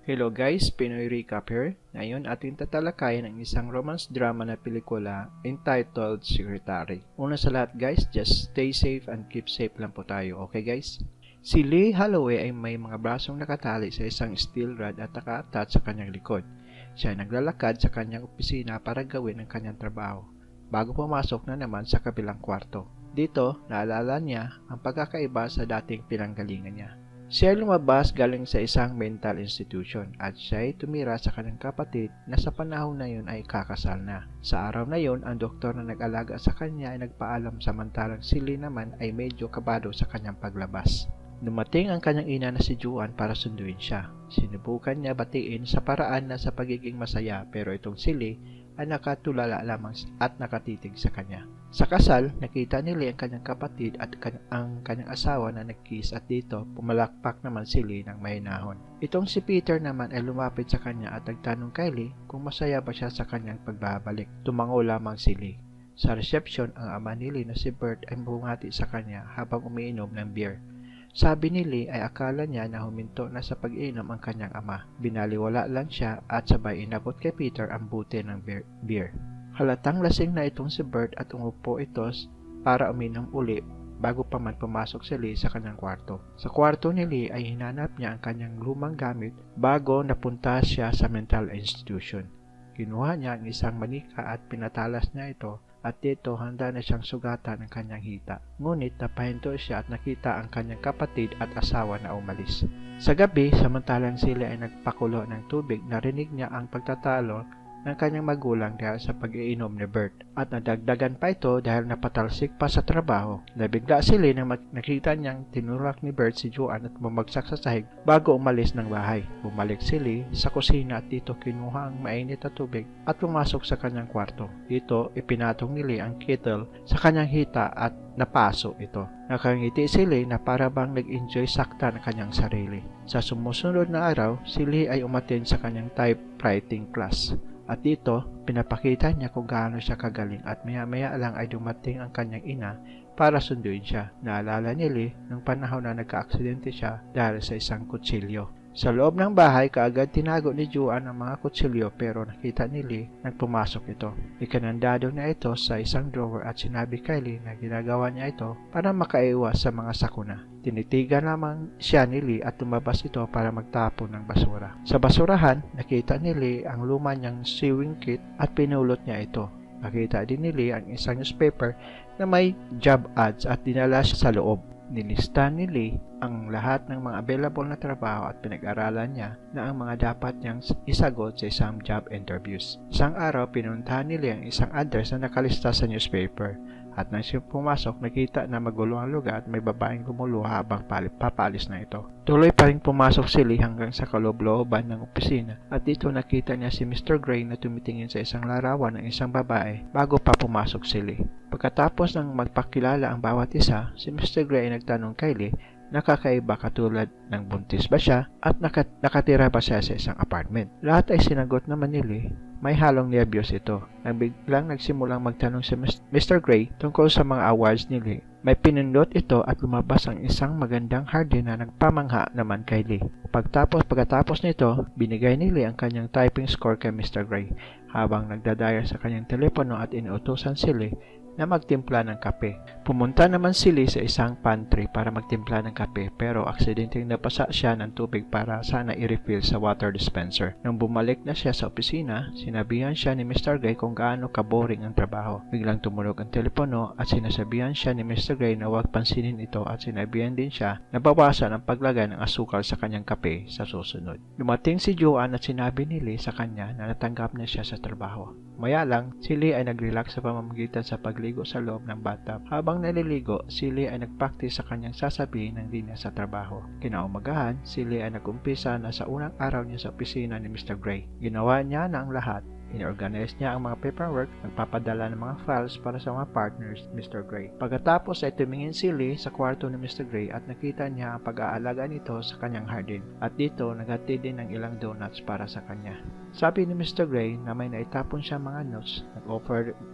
Hello guys, Pinoy Recap here. Ngayon ating tatalakayin ang isang romance drama na pelikula entitled Secretary. Una sa lahat guys, just stay safe and keep safe lang po tayo, okay guys? Si Lee Holloway ay may mga brasong nakatali sa isang steel rod at naka-attach sa kanyang likod. Siya ay naglalakad sa kanyang opisina para gawin ang kanyang trabaho, bago pumasok na naman sa kabilang kwarto. Dito, naalala niya ang pagkakaiba sa dating pinanggalingan niya. Siya ay lumabas galing sa isang mental institution at siya ay tumira sa kanyang kapatid na sa panahon na yun ay kakasal na. Sa araw na yun, ang doktor na nag-alaga sa kanya ay nagpaalam samantalang si Lee naman ay medyo kabado sa kanyang paglabas. Dumating ang kanyang ina na si Juan para sunduin siya. Sinubukan niya batiin sa paraan na sa pagiging masaya pero itong si Lee ay nakatulala lamang at nakatitig sa kanya. Sa kasal, nakita ni Lee ang kanyang kapatid at ang kanyang asawa na nag-kiss at dito pumalakpak naman si Lee ng mahinahon. Itong si Peter naman ay lumapit sa kanya at nagtanong kay Lee kung masaya ba siya sa kanyang pagbabalik. Tumango lamang si Lee. Sa reception, ang ama ni Lee na si Bert ay bumungati sa kanya habang umiinom ng beer. Sabi ni Lee ay akala niya na huminto na sa pag-inom ang kanyang ama. Binaliwala lang siya at sabay inabot kay Peter ang bote ng beer. Halatang lasing na itong si Bert at umupo ito para uminom uli bago pa man pumasok si Lee sa kanyang kwarto. Sa kwarto ni Lee ay hinanap niya ang kanyang lumang gamit bago napunta siya sa mental institution. Kinuha niya ang isang manika at pinatalas niya ito at dito handa na siyang sugatan ang kanyang hita. Ngunit napahinto siya at nakita ang kanyang kapatid at asawa na umalis. Sa gabi, samantalang sila ay nagpakulo ng tubig, narinig niya ang pagtatalo ng kanyang magulang dahil sa pag-iinom ni Bert at nadagdagan pa ito dahil napatalsik pa sa trabaho. Nabigla si Lee nang nakita niyang tinulak ni Bert si Joan at bumagsak sa sahig bago umalis ng bahay. Bumalik si Lee sa kusina at dito kinuha ang mainit na tubig at pumasok sa kanyang kwarto. Dito ipinatong ni Lee ang kettle sa kanyang hita at napaso ito. Nakangiti si Lee na para bang nag-enjoy sakta ng kanyang sarili. Sa sumusunod na araw, si Lee ay umattend sa kanyang typewriting class. At dito, pinapakita niya kung gaano siya kagaling at maya-maya lang ay dumating ang kanyang ina para sunduin siya. Naalala ni Lee nung panahon na nagka-aksidente siya dahil sa isang kutsilyo. Sa loob ng bahay, kaagad tinago ni Juan ang mga kutsilyo pero nakita ni Lee nang pumasok ito. Ikinandado niya ito sa isang drawer at sinabi kay Lee na ginagawa niya ito para makaiwas sa mga sakuna. Tinitigan lamang siya ni Lee at lumabas ito para magtapon ng basura. Sa basurahan, nakita ni Lee ang luma niyang sewing kit at pinulot niya ito. Nakita din ni Lee ang isang newspaper na may job ads at dinala siya sa loob. Nilista ni Lee ang lahat ng mga available na trabaho at pinag-aralan niya na ang mga dapat niyang isagot sa isang job interviews. Isang araw, pinuntahan ni Lee ang isang address na nakalista sa newspaper. At nang siya pumasok, nakita na magulo ang lugar at may babaeng gumuluha habang papalis na ito. Tuloy pa rin pumasok si Lee hanggang sa kaloob-looban ng opisina at dito nakita niya si Mr. Gray na tumitingin sa isang larawan ng isang babae bago pa pumasok si Lee. Pagkatapos ng magpakilala ang bawat isa, si Mr. Gray ay nagtanong kay Lee, nakakaiba katulad ng buntis ba siya at nakatira ba siya sa isang apartment. Lahat ay sinagot naman ni Lee. May halong nerbiyos ito. Nang biglang nagsimulang magtanong si Mr. Gray tungkol sa mga awards ni Lee. May pinindot ito at lumabas ang isang magandang hardin na nagpamangha naman kay Lee. Pagkatapos nito, binigay ni Lee ang kanyang typing score kay Mr. Gray habang nagdadaya sa kanyang telepono at inuutosan si Lee na magtimpla ng kape. Pumunta naman si Lee sa isang pantry para magtimpla ng kape pero aksidenteng napasa siya ng tubig para sana i-refill sa water dispenser. Nang bumalik na siya sa opisina, sinabihan siya ni Mr. Gray kung gaano ka-boring ang trabaho. Biglang tumunog ang telepono at sinasabihan siya ni Mr. Gray na huwag pansinin ito at sinabihan din siya na bawasan ang paglagay ng asukal sa kanyang kape sa susunod. Dumating si Joan at sinabi ni Lee sa kanya na natanggap na siya sa trabaho. Maya lang, si Lee ay nag-relax sa pamamagitan sa pagligo sa loob ng bathtub. Habang naliligo, si Lee ay nag-practice sa kanyang sasabihin ng linya sa trabaho. Kinaumagahan, si Lee ay nag-umpisa na sa unang araw niya sa opisina ni Mr. Gray. Ginawa niya na ang lahat. In-organize niya ang mga paperwork, nagpapadala ng mga files para sa mga partners ni Mr. Gray. Pagkatapos ay tumingin si Lee sa kwarto ni Mr. Gray at nakita niya ang pag-aalaga nito sa kanyang hardin. At dito, naghatid din ng ilang donuts para sa kanya. Sabi ni Mr. Gray na may naitapon siya mga notes.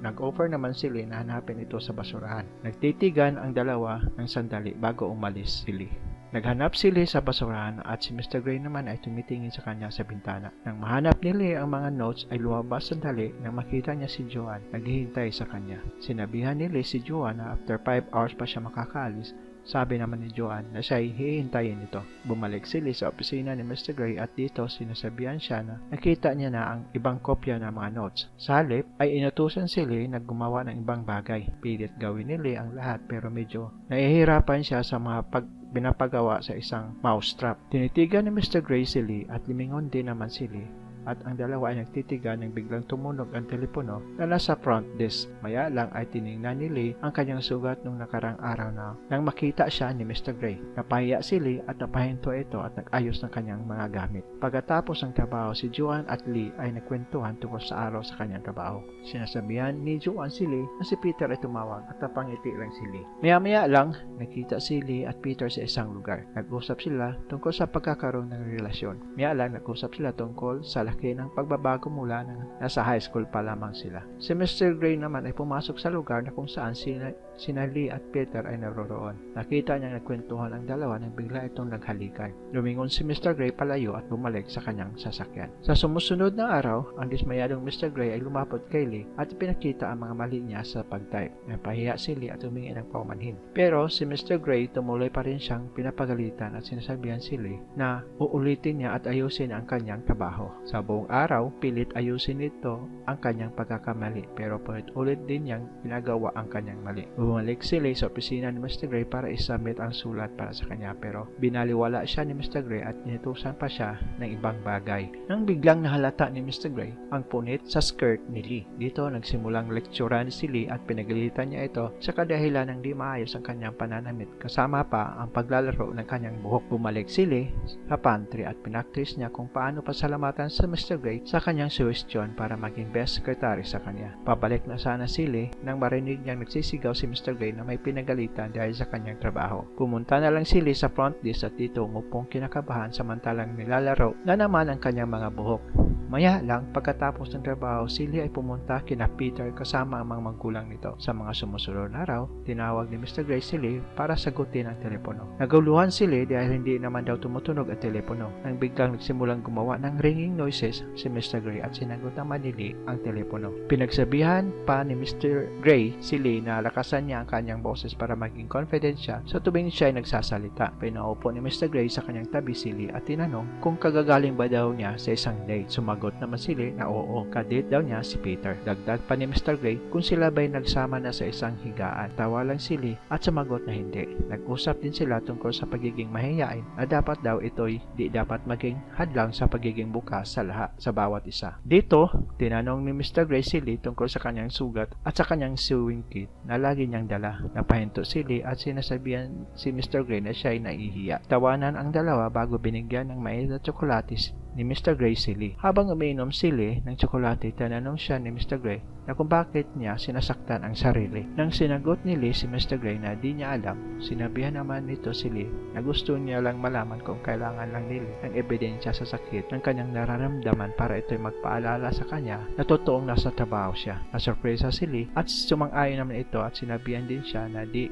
Nag-offer naman si Lee na hanapin ito sa basurahan. Nagtitigan ang dalawa ng sandali bago umalis si Lee. Naghanap si Lee sa basurahan at si Mr. Gray naman ay tumitingin sa kanya sa bintana. Nang mahanap ni Lee ang mga notes ay lumabas sandali nang makita niya si Joanne naghihintay sa kanya. Sinabihan ni Lee si Joanne na after 5 hours pa siya makakaalis. Sabi naman ni Joanne na siya ay hihintayin nito. Bumalik si Lee sa opisina ni Mr. Gray at dito sinasabihan siya na nakita niya na ang ibang kopya ng mga notes. Sa halip ay inutusan si Lee na gumawa ng ibang bagay. Pilit gawin ni Lee ang lahat pero medyo nahihirapan siya sa mga pinapagawa sa isang mousetrap. Tinitigan ni Mr. Gray si Lee at limingon din naman si Lee. At ang dalawa ay nagtitigan nang biglang tumunog ang telepono na nasa front desk. Maya lang ay tiningnan ni Lee ang kanyang sugat nung nakarang araw na nang makita siya ni Mr. Gray. Napahiya si Lee at napahinto ito at nag-ayos ng kanyang mga gamit. Pagkatapos ng trabaho, si Joanne at Lee ay nagkwentuhan tungkol sa araw sa kanyang trabaho. Sinasabihan ni Joanne si Lee na si Peter ay tumawag at napangiti lang si Lee. Maya-maya lang, nakita si Lee at Peter sa isang lugar. Nag-usap sila tungkol sa pagkakaroon ng relasyon. Maya lang, nag-usap sila tungkol sa ng pagbabago mula nang nasa high school pa lamang sila. Si Mr. Gray naman ay pumasok sa lugar na kung saan sina Lee at Peter ay naroroon. Nakita niyang nagkwentuhan ang dalawa nang bigla itong naghalikan. Lumingon si Mr. Gray palayo at bumalik sa kanyang sasakyan. Sa sumusunod na araw, ang dismayadong Mr. Gray ay lumapot kay Lee at pinakita ang mga mali niya sa pag-type. Napahiya si Lee at humingi ng paumanhin. Pero si Mr. Gray tumuloy pa rin siyang pinapagalitan at sinasabihan si Lee na uulitin niya at ayusin ang kanyang trabaho. Sa buong araw, pilit ayusin nito ang kanyang pagkakamali pero ulit din niyang ginagawa ang kanyang mali. Bumalik si Lee sa opisina ni Mr. Gray para isubmit ang sulat para sa kanya pero binaliwala siya ni Mr. Gray at inutusan pa siya ng ibang bagay. Nang biglang nahalata ni Mr. Gray ang punit sa skirt ni Lee. Dito nagsimulang lekturan si Lee at pinagalitan niya ito sa kadahilan ng di maayos ang kanyang pananamit kasama pa ang paglalaro ng kanyang buhok. Bumalik si Lee sa pantry at pinaktis niya kung paano pasalamatan sa Mr. Gray sa kanyang suwestyon para maging best secretary sa kanya. Pabalik na sana si Lee nang marinig niyang nagsisigaw si Mr. Gray na may pinagalitan dahil sa kanyang trabaho. Pumunta na lang si Lee sa front desk at dito umupong kinakabahan samantalang nilalaro na naman ang kanyang mga buhok. Maya lang, pagkatapos ng trabaho, si Lee ay pumunta kina Peter kasama ang mga magulang nito. Sa mga sumusunod na araw, tinawag ni Mr. Gray si Lee para sagutin ang telepono. Naguluhan si Lee dahil hindi naman daw tumutunog ang telepono. Nang biglang nagsimulang gumawa ng ringing noises si Mr. Gray at sinagot naman ni Lee ang telepono. Pinagsabihan pa ni Mr. Gray si Lee na lakasan niya ang kanyang boses para maging confident siya sa tuwing siya ay nagsasalita. Pinaupo ni Mr. Gray sa kanyang tabi si Lee at tinanong kung kagagaling ba daw niya sa isang date. Sumagot naman si Lee na oo, kadate daw niya si Peter. Dagdag pa ni Mr. Gray kung sila ba'y nagsama na sa isang higaan. Tawa lang si Lee at sumagot na hindi. Nag-usap din sila tungkol sa pagiging mahihain na dapat daw ito'y di dapat maging hadlang sa pagiging bukas sa bawat isa. Dito, tinanong ni Mr. Gray si Lee tungkol sa kanyang sugat at sa kanyang sewing kit na lagi niyang dala. Napahinto si Lee at sinasabihan si Mr. Gray na siya ay naihiya. Tawanan ang dalawa bago binigyan ng mainit na tsokolates ni Mr. Gray si Lee. Habang umiinom si Lee ng tsokolate, tinanong siya ni Mr. Gray na kung bakit niya sinasaktan ang sarili. Nang sinagot ni Lee si Mr. Gray na di niya alam, sinabihan naman nito si Lee na gusto niya lang malaman kung kailangan lang ni Lee ng ebidensya sa sakit ng kanyang nararamdaman para ito'y magpaalala sa kanya na totoong nasa trabaho siya. Nasurpresa si Lee at sumang-ayon naman ito at sinabihan din siya na di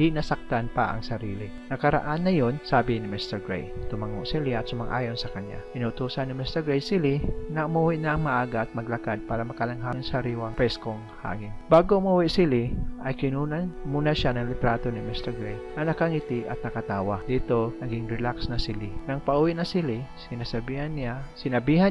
nasaktan pa ang sarili. Nakaraan na yon, sabi ni Mr. Gray. Tumango si Lee at sumang-ayon sa kanya. Inutusan ni Mr. Gray si Lee na umuwi na ang maaga at maglakad para makalanghap sa sariwang preskong hangin. Bago umuwi si Lee, ay kinunan muna siya ng litrato ni Mr. Gray na nakangiti at nakatawa. Dito, naging relax na si Lee. Nang pauwi na si Lee, sinabihan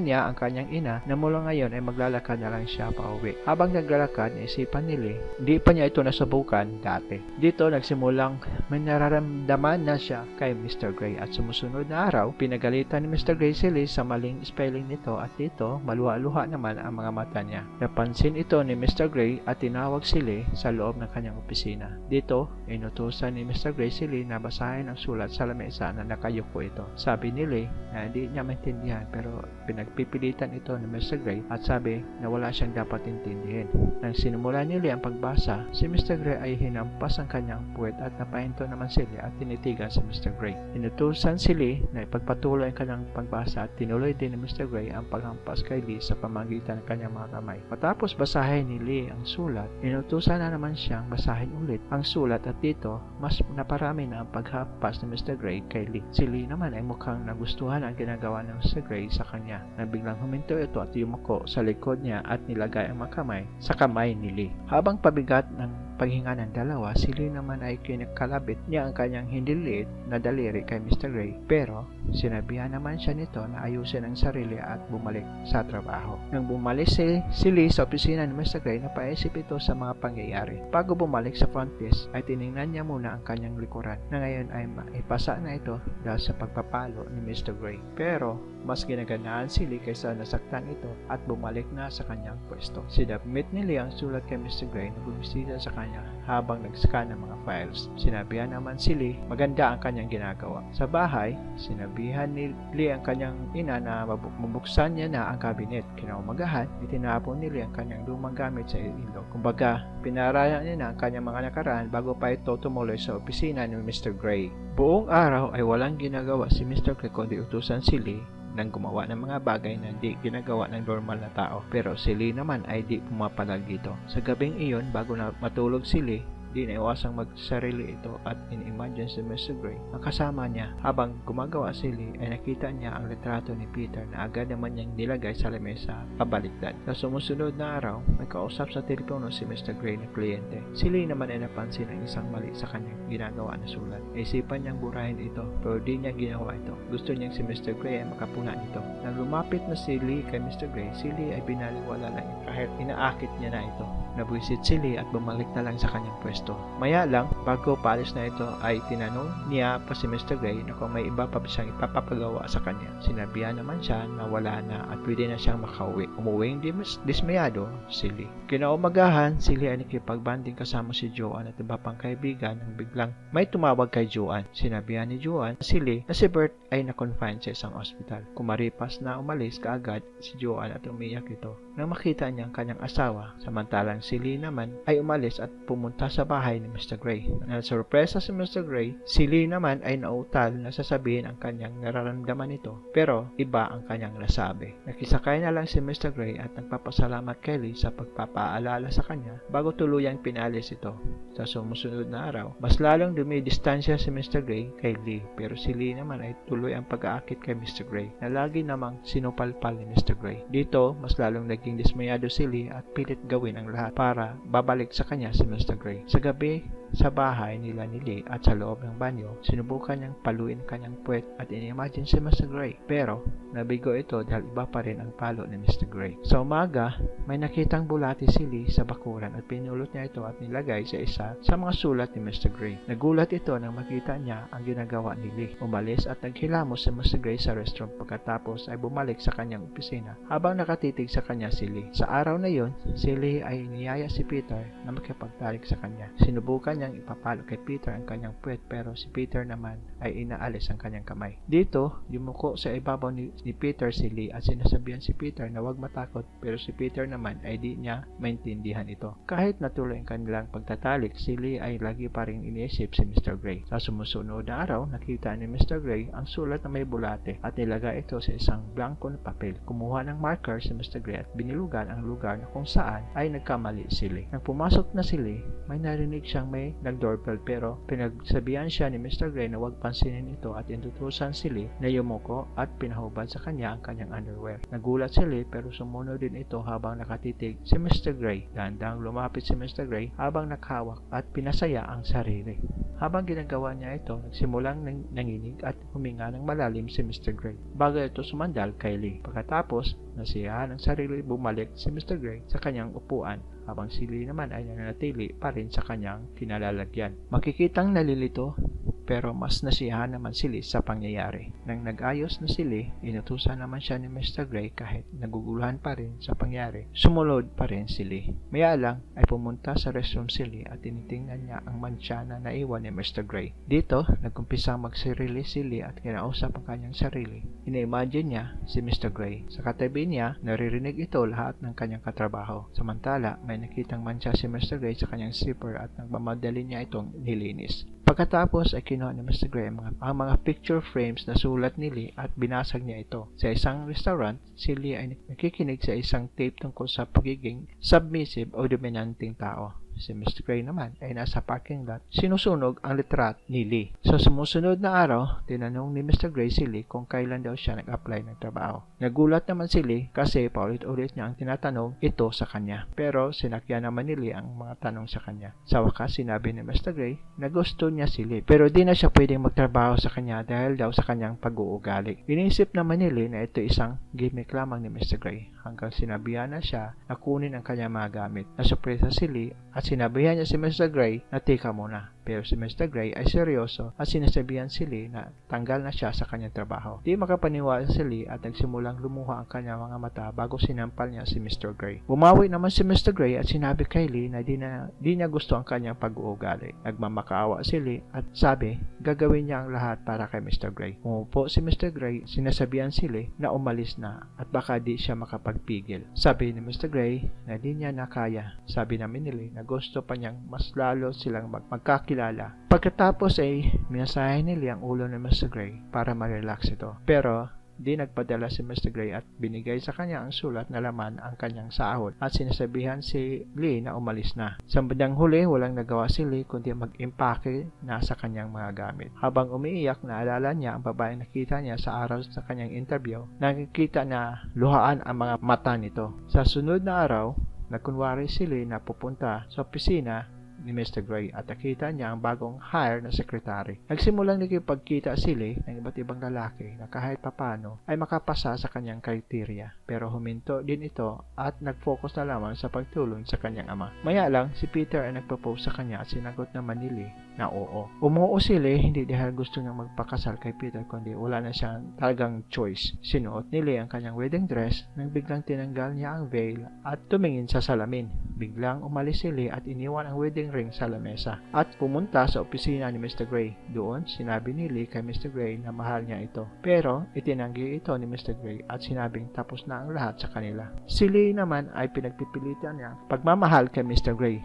niya ang kanyang ina na mula ngayon ay maglalakad na lang siya pauwi. Habang naglalakad, naisipan ni Lee, hindi pa niya ito nasubukan dati. Dito, nagsimulang may nararamdaman na siya kay Mr. Gray at sumusunod na araw, pinagalitan ni Mr. Gray si Lee sa maling spelling nito at dito, maluha-luha naman ang mga mata niya. Napansin ito ni Mr. Gray at tinawag si Lee sa loob ng kanyang opisina. Dito, inutusan ni Mr. Gray si Lee na basahin ang sulat sa lamesa na nakayuko ito. Sabi ni Lee na hindi niya maintindihan pero pinagpipilitan ito ni Mr. Gray at sabi na wala siyang dapat intindihin. Nang sinimula ni Lee ang pagbasa, si Mr. Gray ay hinampas ang kanyang puwet at napahinto naman si Lee at tinitigan si Mr. Gray. Inutusan si Lee na ipagpatuloy ang kanyang pagbasa lamesa at tinuloy din ni Mr. Gray ang paghampas kay Lee sa pamamagitan ng kanyang mga kamay. Matapos basahin ni Lee ang sulat, inutusan na naman siyang basahin ulit ang sulat at dito mas naparami na ang paghampas ni Mr. Gray kay Lee. Si Lee naman ay mukhang nagustuhan ang ginagawa ng Mr. Gray sa kanya na biglang huminto ito at yumuko sa likod niya at nilagay ang mga kamay sa kamay ni Lee. Habang pabigat ng paghinga ng dalawa, si Lee naman ay kinakalabit niya ang kanyang hindi liit na daliri kay Mr. Gray, pero sinabihan naman siya nito na ayusin ang sarili at bumalik sa trabaho. Nang bumalik si Lee sa opisina ni Mr. Gray, napaisip ito sa mga pangyayari. Bago bumalik sa front desk ay tiningnan niya muna ang kanyang likuran na ngayon ay maipasa na ito dahil sa pagpapalo ni Mr. Gray. Pero mas ginaganaan si Lee kaysa nasaktan ito at bumalik na sa kanyang pwesto. Sinabmit ni Lee ang sulat kay Mr. Gray na bumisita sa kanya habang nag-scan ng mga files. Sinabihan naman si Lee maganda ang kanyang ginagawa. Sa bahay, sinabihan ni Lee ang kanyang ina na mabuksan niya na ang kabinet. Kinaumagahan, itinapon ni Lee ang kanyang lumang gamit sa ilog. Kumbaga, pinaraya niya na ang kanyang mga nakaraan bago pa ito tumuloy sa opisina ni Mr. Gray. Buong araw ay walang ginagawa si Mr. Gray kundi utusan si Lee nang gumawa ng mga bagay na di ginagawa ng normal na tao. Pero si Lee naman ay di pumapalag dito. Sa gabing iyon, bago na matulog si Lee, di naiwasang magsarili ito at in-imagine si Mr. Gray ang kasama niya. Habang gumagawa si Lee ay nakita niya ang litrato ni Peter na agad naman niyang nilagay sa lamesa pabaliktad. Sa sumusunod na araw, may kausap sa telepono si Mr. Gray na kliyente. Si Lee naman ay napansin ang isang mali sa kanyang ginagawa na sulat. Naisipan niyang burahin ito pero di niya ginawa ito. Gusto niyang si Mr. Gray ay makapuna nito. Nang lumapit na si Lee kay Mr. Gray, si Lee ay binaliwala na niya kahit inaakit niya na ito. Nabuisit si Lee at bumalik na lang sa kanyang pwesto. Maya lang, bago paalis na ito ay tinanong niya pa si Mr. Gray na kung may iba pa siyang ipapapagawa sa kanya. Sinabihan naman siya na wala na at pwede na siyang makauwi. Umuwing dismayado si Lee. Kinaumagahan, si Lee ay nakipagbanding kasama si Joanne at iba pang kaibigan nang biglang may tumawag kay Joanne. Sinabihan ni Joanne si Lee na si Bert ay na-confine sa isang ospital. Kumaripas na umalis kaagad si Joanne at umiyak ito nang makita niya ang kanyang asawa, samantalang si Lee naman ay umalis at pumunta sa bahay ni Mr. Gray. Nang sorpresa si Mr. Gray, si Lee naman ay nautal na sasabihin ang kanyang nararamdaman nito, pero iba ang kanyang nasabi. Nakisakay na lang si Mr. Gray at nagpapasalamat kay Lee sa pagpapaalala sa kanya bago tuluyang pinalis ito. Sa sumusunod na araw, mas lalong dumidistansya si Mr. Gray kay Lee, pero si Lee naman ay tuloy ang pag-aakit kay Mr. Gray na lagi namang sinupalpal ni Mr. Gray. Dito, mas lalong naging dismayado si Lee at pilit gawin ang lahat para babalik sa kanya si Mr. Gray. Sa gabi, sa bahay nila ni Lee at sa loob ng banyo, sinubukan niyang paluin kanyang puwet at in-imagine si Mr. Gray. Pero, nabigo ito dahil iba pa rin ang palo ni Mr. Gray. Sa umaga, may nakitang bulati si Lee sa bakuran at pinulot niya ito at nilagay sa isa sa mga sulat ni Mr. Gray. Nagulat ito nang makita niya ang ginagawa ni Lee. Umalis at naghilamos si Mr. Gray sa restroom pagkatapos ay bumalik sa kanyang opisina habang nakatitig sa kanya si Lee. Sa araw na yon, si Lee ay niyaya si Peter na makipagtalik sa kanya. Sinubukan niyang ipapalo kay Peter ang kanyang puwet pero si Peter naman ay inaalis ang kanyang kamay. Dito, yumuko sa ibabaw ni Peter si Lee at sinasabihan si Peter na huwag matakot pero si Peter naman ay di niya maintindihan ito. Kahit natuloy ang kanilang pagtatalik, si Lee ay lagi pa rin iniisip si Mr. Gray. Sa sumusunod na araw, nakita ni Mr. Gray ang sulat na may bulate at nilagay ito sa isang blanko na papel. Kumuha ng marker si Mr. Gray at binilugan ang lugar na kung saan ay nagkamali si Lee. Nang pumasok na si Lee, may narinig siyang may nag-doorbell pero pinagsabihan siya ni Mr. Gray na huwag pansinin ito at inutusan si Lee na yumuko at pinahubad sa kanya ang kanyang underwear. Nagulat si Lee pero sumunod din ito habang nakatitig si Mr. Gray. Dahan-dahang lumapit si Mr. Gray habang nakhawak at pinasaya ang sarili. Habang ginagawa niya ito, nagsimulang nanginig at huminga ng malalim si Mr. Gray bago ito sumandal kay Lee. Pagkatapos, nasiyahan ang sarili, bumalik si Mr. Gray sa kanyang upuan habang si Lee naman ay nananatili pa rin sa kanyang kinalalagyan. Makikitang nalilito pero mas nasiyahan naman si Lee sa pangyayari. Nang nag-ayos na si Lee, inutusan naman siya ni Mr. Gray kahit naguguluhan pa rin sa pangyari. Sumunod pa rin si Lee. Maya lang ay pumunta sa restroom si Lee at tinitingnan niya ang mantsa na naiwan ni Mr. Gray. Dito, nagkumpisang magsarili si Lee at kinausap ang kanyang sarili. Ina-imagine niya si Mr. Gray. Sa katabi niya, naririnig ito lahat ng kanyang katrabaho. Samantala, may nakitang mantsa si Mr. Gray sa kanyang zipper at nagmamadali niya itong nilinis. Pagkatapos ay kinuha ni Mr. Gray ang mga picture frames na sulat ni Lee at binasag niya ito. Sa isang restaurant, si Lee ay nakikinig sa isang tape tungkol sa pagiging submissive o dominanting tao. Si Mr. Gray naman ay nasa parking lot, sinusunog ang litrato ni Lee. Sa sumusunod na araw, tinanong ni Mr. Gray si Lee kung kailan daw siya nag-apply ng trabaho. Nagulat naman si Lee kasi paulit-ulit niya ang tinatanong ito sa kanya. Pero sinakyan naman ni Lee ang mga tanong sa kanya. Sa wakas, sinabi ni Mr. Gray na gusto niya si Lee, pero di na siya pwedeng magtrabaho sa kanya dahil daw sa kanyang pag-uugali. Iniisip naman ni Lee na ito isang gimmick lamang ni Mr. Gray hanggang sinabihan na siya na kunin ang kanyang mga gamit. Nasurpresa si Lee at sinabihan niya si Mr. Gray na tika muna. Pero si Mr. Gray ay seryoso at sinasabihan si Lee na tanggal na siya sa kanyang trabaho. Di makapaniwala si Lee at nagsimulang lumuha ang kanyang mga mata bago sinampal niya si Mr. Gray. Bumawi naman si Mr. Gray at sinabi kay Lee na di niya gusto ang kanyang pag-uugali. Nagmamakaawa si Lee at sabi gagawin niya ang lahat para kay Mr. Gray. Umupo si Mr. Gray, sinasabihan si Lee na umalis na at baka di siya makapagpigil. Sabi ni Mr. Gray na di niya nakaya. Sabi namin ni Lee na gusto pa niyang mas lalo silang magkakilala. Pagkatapos ay minasahe ni Lee ang ulo ni Mr. Gray para ma-relax ito. Pero di nagpadala si Mr. Gray at binigay sa kanya ang sulat na laman ang kanyang sahod at sinasabihan si Lee na umalis na. Sa bandang huli, walang nagawa si Lee kundi mag-impake na sa kanyang mga gamit. Habang umiiyak, naalala niya ang babaeng nakita niya sa araw sa kanyang interview. Nakikita na luhaan ang mga mata nito. Sa sunod na araw, nagkunwari si Lee na pupunta sa opisina ni Mr. Gray at nakita niya ang bagong hire na sekretary. Nagsimulang nakipagkita si Lee ng iba't ibang lalaki na kahit papano ay makapasa sa kanyang kriteria. Pero huminto din ito at nag-focus na lamang sa pagtulong sa kanyang ama. Maya lang, si Peter ay nagpropose sa kanya at sinagot naman ni Lee na oo. Umuo si Lee hindi dahil gusto niyang magpakasal kay Peter kundi wala na siyang talagang choice. Sinuot ni Lee ang kanyang wedding dress nang biglang tinanggal niya ang veil at tumingin sa salamin. Biglang umalis si Lee at iniwan ang wedding ring sa lamesa at pumunta sa opisina ni Mr. Gray. Doon, sinabi ni Lee kay Mr. Gray na mahal niya ito. Pero, itinanggi ito ni Mr. Gray at sinabing tapos na ang lahat sa kanila. Si Lee naman ay pinagpipilitan niya pagmamahal kay Mr. Gray.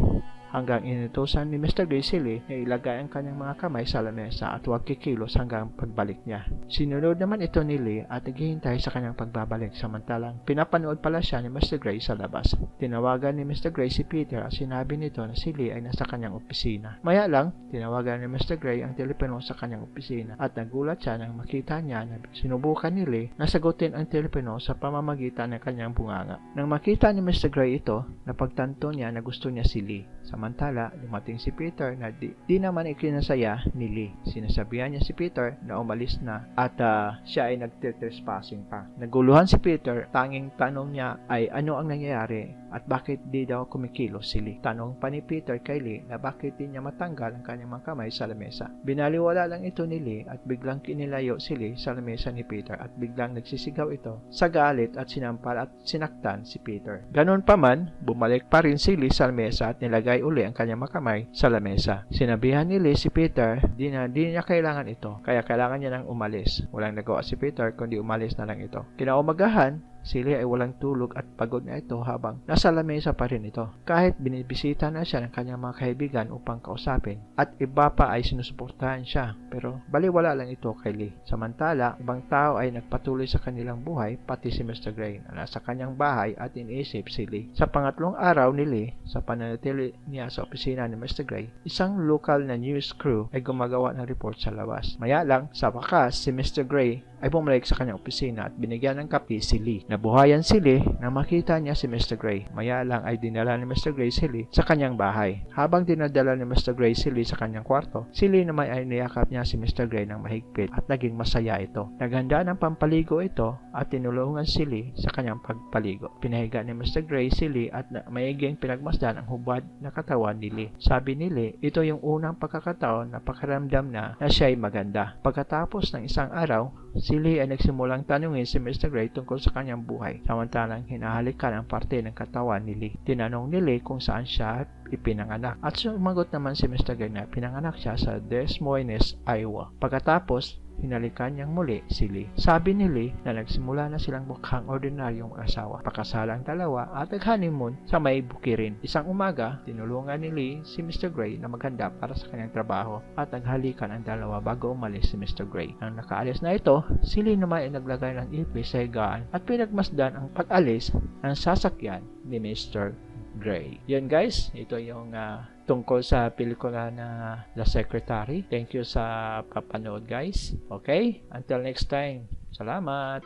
Hanggang inutusan ni Mr. Gray si Lee na ilagay ang kanyang mga kamay sa lamesa at huwag kikilos hanggang pagbalik niya. Sinunod naman ito ni Lee at naghihintay sa kanyang pagbabalik samantalang pinapanood pala siya ni Mr. Gray sa labas. Tinawagan ni Mr. Gray si Peter at sinabi nito na si Lee ay nasa kanyang opisina. Maya lang, tinawagan ni Mr. Gray ang telepono sa kanyang opisina at nagulat siya nang makita niya na sinubukan ni Lee na sagutin ang telepono sa pamamagitan ng kanyang bunganga. Nang makita ni Mr. Gray ito, napagtanto niya na gusto niya si Lee. Samantala, dumating si Peter na di naman ikinasaya ni Lee. Sinasabihan niya si Peter na umalis na at siya ay nagtrespassing pa. Naguluhan si Peter, tanging tanong niya ay ano ang nangyayari at bakit di daw kumikilos si Lee. Tanong pa ni Peter kay Lee na bakit di niya matanggal ang kanyang mga kamay sa lamesa. Binaliwala lang ito ni Lee at biglang kinilayo si Lee sa lamesa ni Peter at biglang nagsisigaw ito sa galit at sinampal at sinaktan si Peter. Ganon pa man, bumalik pa rin si Lee sa lamesa at nilagay uli ang kanyang makamay sa lamesa. Sinabihan ni Lee si Peter di niya kailangan ito, kaya kailangan niya nang umalis. Walang nagawa si Peter kundi umalis na lang ito. Kinaumagahan, si Lee ay walang tulog at pagod na ito habang nasa lamesa pa rin ito. Kahit binibisita na siya ng kanyang mga kaibigan upang kausapin at iba pa ay sinusuportahan siya, pero baliwala lang ito kay Lee. Samantala, ibang tao ay nagpatuloy sa kanilang buhay pati si Mr. Gray na nasa kanyang bahay at iniisip si Lee. Sa pangatlong araw ni Lee, sa pananatili niya sa opisina ni Mr. Gray, isang local na news crew ay gumagawa ng report sa labas. Maya lang, sa wakas, si Mr. Gray ay bumalik sa kanyang opisina at binigyan ng kape si Lee. Nabuhayan si Lee nang makita niya si Mr. Gray. Maya lang ay dinala ni Mr. Gray si Lee sa kanyang bahay. Habang dinadala ni Mr. Gray si Lee sa kanyang kwarto, si Lee naman ay niyakap niya si Mr. Gray ng mahigpit at naging masaya ito. Naghanda ng pampaligo ito at tinulungan si Lee sa kanyang pagpaligo. Pinahiga ni Mr. Gray si Lee at maiging pinagmasdan ang hubad na katawan ni Lee. Sabi ni Lee, ito yung unang pagkakataon na pakiramdam na siya ay maganda. Pagkatapos ng isang araw, si Lee ay nagsimulang tanungin si Mr. Gray tungkol sa kanyang buhay, samantalang hinahalikan ang parte ng katawan ni Lee. Tinanong ni Lee kung saan siya ipinanganak at sumagot naman si Mr. Gray na pinanganak siya sa Des Moines, Iowa. Pagkatapos, hinalikan niyang muli si Lee. Sabi ni Lee na nagsimula na silang mukhang ordinaryong asawa. Pakasalang dalawa at nag-honeymoon sa may bukirin. Isang umaga, tinulungan ni Lee si Mr. Gray na maghanda para sa kanyang trabaho at naghalikan ang dalawa bago umalis si Mr. Gray. Nang nakaalis na ito, si Lee naman ay naglagay ng ipis sa higaan at pinagmasdan ang pag-alis ng sasakyan ni Mr. Gray. Yun guys, ito yung tungkol sa pelikula na The Secretary. Thank you sa papanood guys. Okay? Until next time. Salamat!